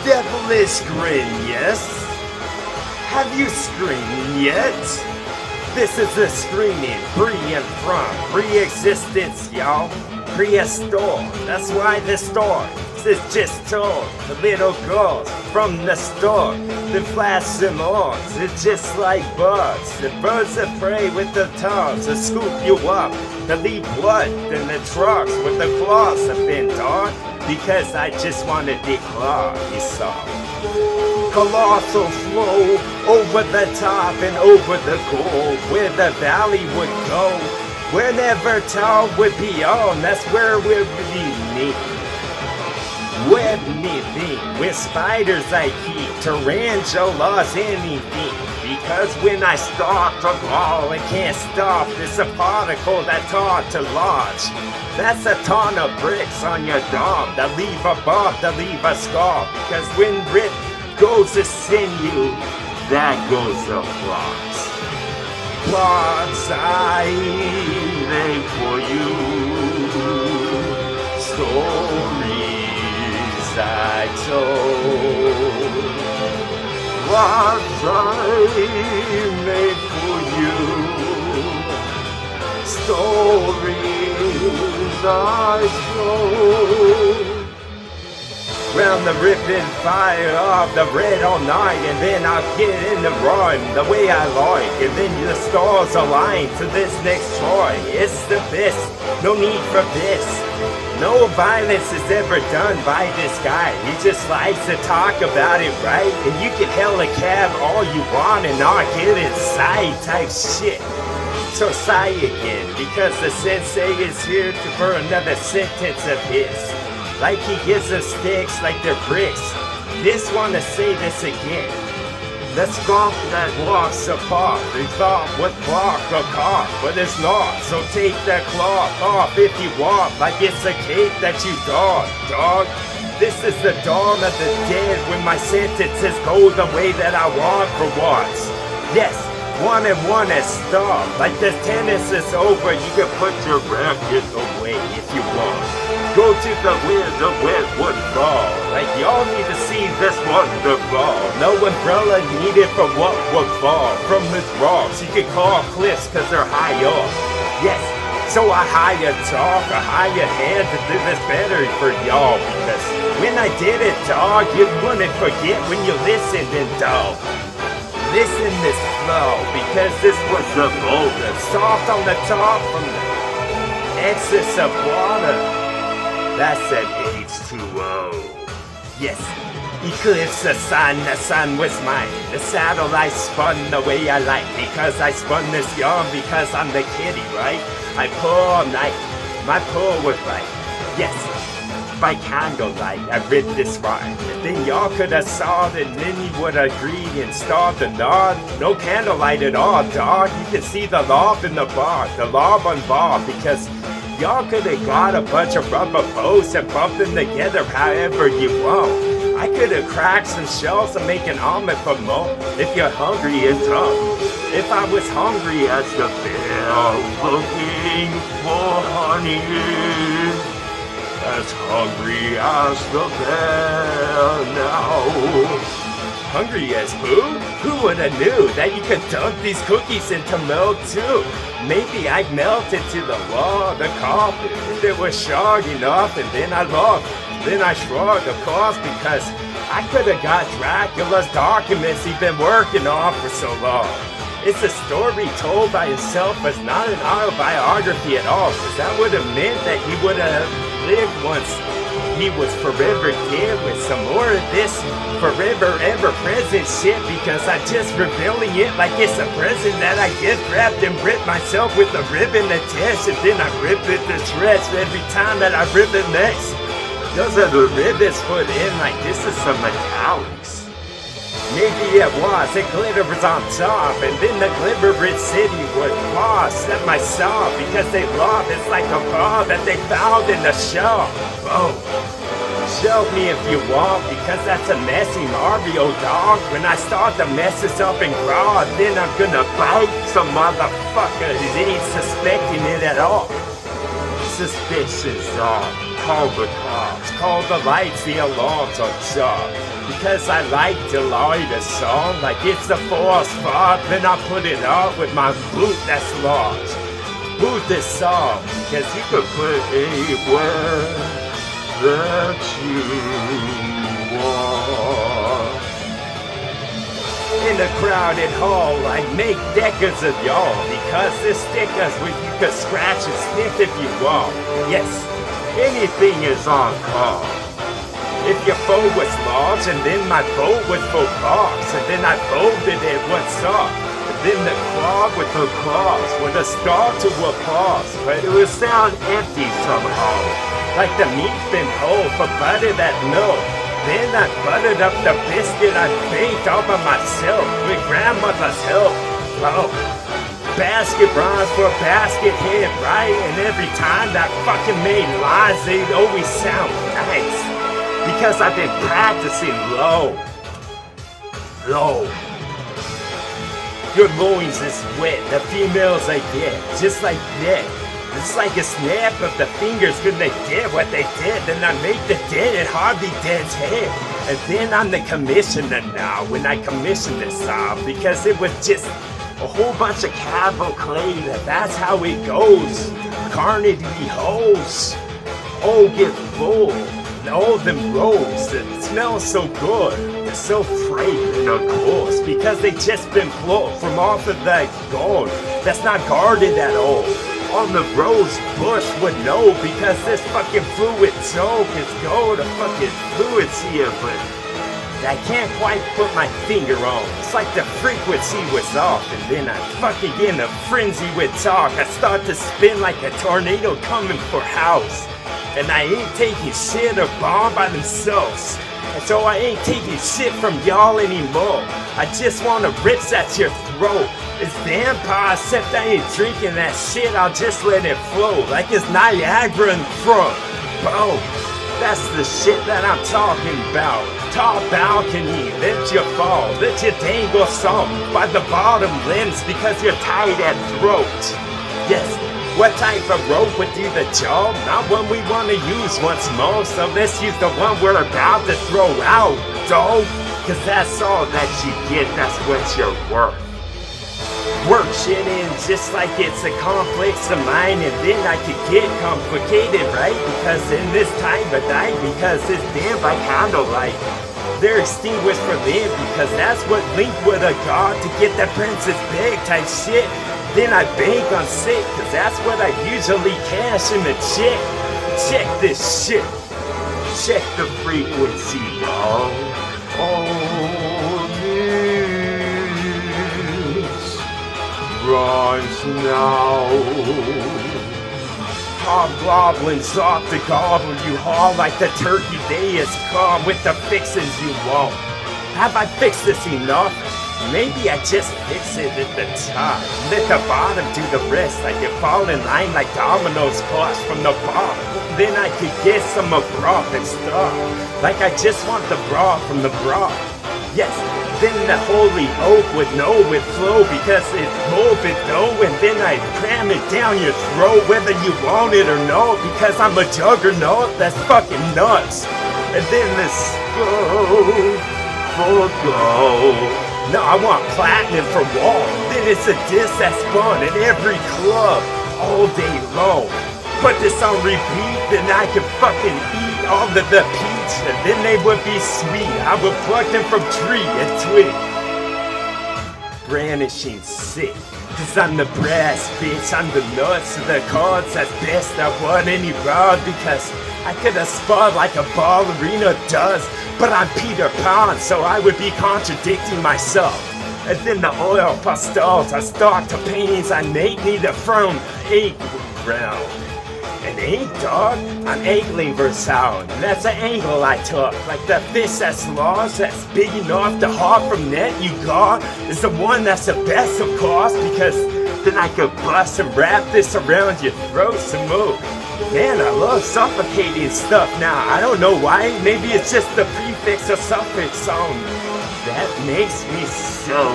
Devilish grin, yes? Have you screamed yet? This is a screaming pre and from pre-existence, y'all. Prehistoric. That's why the story is just told. The little girls from the store, the flashing arms, it's just like bugs. The birds that prey with their tongues to scoop you up, to leave blood in the trucks with the claws have been dog. Because I just wanted to claw, you saw. Colossal flow over the top and over the goal, where the valley would go, wherever tall would be on, that's where we'll be me. With anything, with spiders I keep, tarantulas, anything. Because when I start to growl, it can't stop. It's a particle that taught to launch. That's a ton of bricks on your dome that leave a bump, that leave a scar. Because when rip goes to sinew, that goes to plots. Plots I make for you. Stories I told. Plots I made for you. Stories I told. Round the ripping fire of the red all night, and then I'll get in the rhyme the way I like, and then the stars align to this next try. It's the best, no need for this. No violence is ever done by this guy. He just likes to talk about it, right? And you can hell a cab all you want and not get inside type shit. So sigh again, because the sensei is here for another sentence of his. Like he gives us sticks like they're bricks. Just wanna say this again. The skunk that walks apart, they thought would block a car, but it's not. So take that cloth off if you want, like it's a cape that you dog. This is the dawn of the dead when my sentences go the way that I want for once. Yes, 1 and 1 is stopped. Like the tennis is over, you can put your racket away if you want. Go to the wind, the wind would fall. Like y'all need to see this wonderful. No umbrella needed for what would fall from the rocks. You can call cliffs cause they're high up. Yes, so I hire talk, I hire hand to do this better for y'all. Because when I did it, dog, you wouldn't forget when you listened and dog. Listen this slow, because this was the boulder. Soft on the top from the excess of water. That's an H2O. Yes, eclipse the sun was mine. The satellite spun the way I like. Because I spun this yarn, because I'm the kitty, right? I pull all night, my pull was right. Yes, by candlelight, I read this rhyme. And then y'all could have saw it, and then you would agree and start to nod. No candlelight at all, dog. You can see the lob in the bar, the lob on bar, because y'all could have got a bunch of rubber posts and bumped them together however you want. I could have cracked some shells and make an omelet for more if you're hungry and drunk. If I was hungry as the bear looking for honey, as hungry as the bear now. Hungry as who? Who would have knew that you could dunk these cookies into milk too? Maybe I'd melt into the wall, the carpet, if it was strong enough, and then I loved it. Then I shrugged, of course, because I could have got Dracula's documents he'd been working on for so long. It's a story told by himself, but it's not an autobiography at all, because that would have meant that he would have lived once he was forever dead with some more of this forever ever present shit, because I'm just revealing it like it's a present that I gift wrapped and ripped myself with a ribbon attached, and then I rip it to shreds every time that I rip it next. Those are the ribbons put in like this is some metallics. Maybe it was, it glitter was on top, and then the glittering city would lost at my saw, because they love it's like a bar that they found in the shop. Oh, show me if you want, because that's a messy Mario dog. When I start to mess this up and grow, then I'm gonna bite some motherfucker that ain't suspecting it at all. Suspicious dog. call the cops, call the lights, the alarms on top. Because I like to light a song like it's a forced fart, then I put it out with my boot that's large. Boot this song, because you could put anywhere that you want. In a crowded hall, I make deckers of y'all, because the stickers where you could scratch and sniff if you want. Yes, anything is on call. If your boat was large and then my boat was for cars, and then I folded it, what's up? And then the clog with her claws would have start to applause, but it would sound empty somehow. Like the meat been whole for butter that milk. Then I buttered up the biscuit I baked all by myself with grandmother's help. Oh, basket rhymes for a basket hit, right? And every time that fucking made lines, they'd always sound nice. Because I've been practicing low. Your loins is wet, the females I get, just like that. It's like a snap of the fingers when they did what they did, then I make the dead and Harvey Dead's head. And then I'm the commissioner now when I commission this song, because it was just a whole bunch of cavalcade, that's how it goes. Carnage hoes, oh get full. And all them rolls that smell so good, they're so fragrant of course, because they just been plucked from off of that gold that's not guarded at all. On the rose bush would know, because this fucking fluid soak is gold, a fucking fluids here, but I can't quite put my finger on. It's like the frequency was off, and then I fucking get in a frenzy with talk. I start to spin like a tornado coming for house. And I ain't taking shit or bomb by themselves. And so I ain't taking shit from y'all anymore. I just wanna rip at your throat. It's vampire, except I ain't drinking that shit, I'll just let it flow. Like it's Niagara in front. Bro, that's the shit that I'm talking about. Top balcony, let you fall, let you dangle some by the bottom limbs because you're tied at throat. Yes. What type of rope would do the job? Not one we want to use once more, so let's use the one we're about to throw out, dog. Cause that's all that you get, that's what you're worth. Work shit in just like it's a complex of mine, and then I could get complicated, right? Because in this time of night, because it's dim by candlelight, they're extinguished for them, because that's what Link would have got to get that Princess Big type shit. Then I bank on sick, cause that's what I usually cash in the check. Check this shit. Check the frequency, y'all. All this rhymes now. Hobgoblins off to gobble you all like the turkey day is come with the fixins you want. Have I fixed this enough? Maybe I just fix it at the top. Let the bottom do the rest. I can fall in line like dominoes cross from the bottom. Then I could get some of broth and stuff. Like I just want the broth from the broth. Yes, then the holy oak would know it flow because it's morbid though. And then I cram it down your throat whether you want it or not. Because I'm a juggernaut that's fucking nuts. And then this for gold. No, I want platinum for wall. Then it's a disc that's spun at every club all day long. Put this on repeat, then I can fucking eat all of the peach, and then they would be sweet. I would pluck them from tree and twig. Brandishing sick, cause I'm the brass bitch, I'm the nuts of the cards. That's best I want any rod, because I could have spun like a ballerina does. But I'm Peter Pan, so I would be contradicting myself. And then the oil pastels, I start to paintings I make neither from egg ground. And ink, dog, I'm angling versatile, and that's an angle I took. Like the fish that's lost, that's big enough to haul from net you got, is the one that's the best of course, because then I could bust and wrap this around your throat some more. Man, I love suffocating stuff now. I don't know why. Maybe it's just the prefix or suffix on that makes me so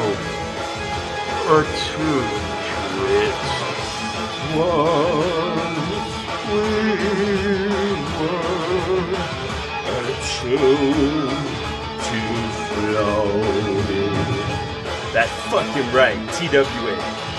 attuned to it. Once we were true to flow. That's fucking right, TWA.